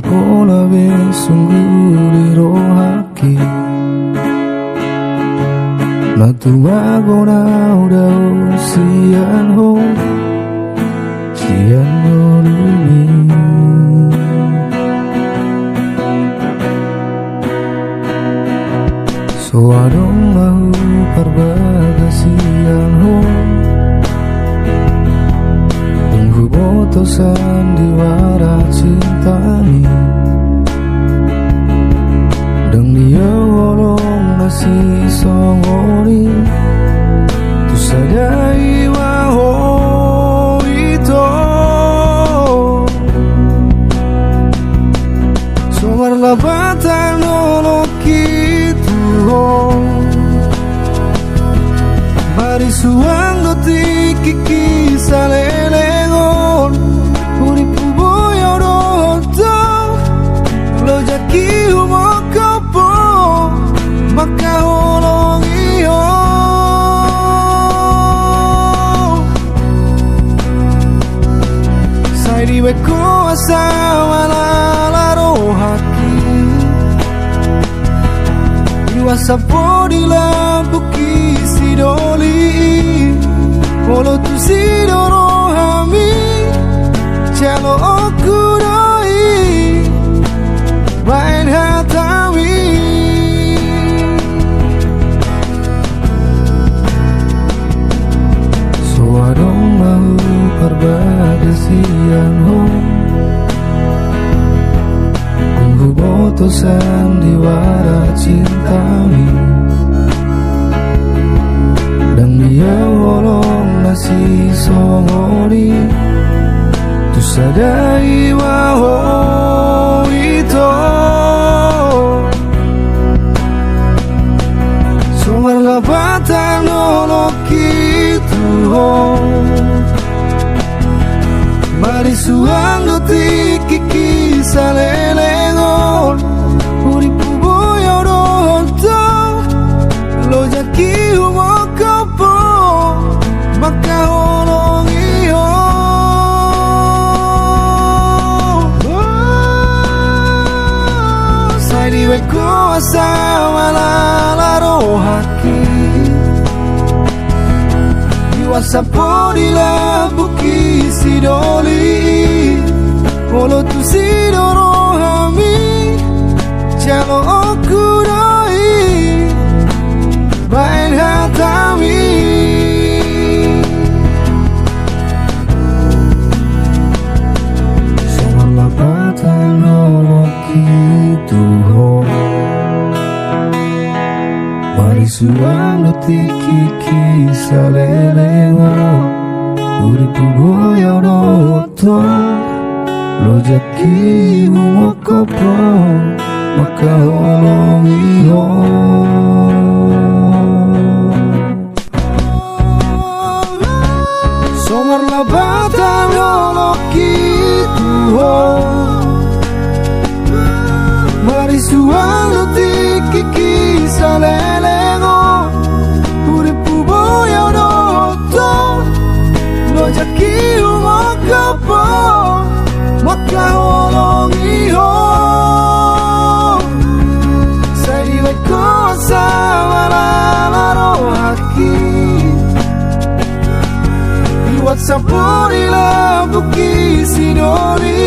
pola be sungguh di rohaki na tumago na udah sian ho lumi so adong mau perbagasian ho tunggu botosan di wara cintani deng dia wolong nasi songoni tu sadai waho itu somar labatan nolok itu bari suang dotik kiki salelengon urip boyo roto lo jaki umokopo maka holong iyo sai diwe kuasa wala rohaki iwasa podila buki sidoli Walau tu sidoro hami Chalo okudoi Bain hatami So adong mau perbagasian ho Tunggu botosan di wara cintami Dan dia wolong nasi songoni tu sadai waho itu somar labatan nolok itu mari suang dotik kiki salelengon uripu boyo roto lo jaki umokopo maka holong iyo sai diwe kuasa wala rohaki iwasa podila buki sidoli Walau tu sidoro hami Chalo okudoi Bain hatami Lapatan nolok itu ho Mari suang dotik kiki salelengo Uripu boyo roto Lo jaki umokopo Maka holong iyo Somar labatan nolok itu Mari suang dotik kiki salelengo Uripu boyo roto Lo jaki umokopo Maka holong iyo Sai diwe kuasa wala rohaki Iwat sapurila buki sidori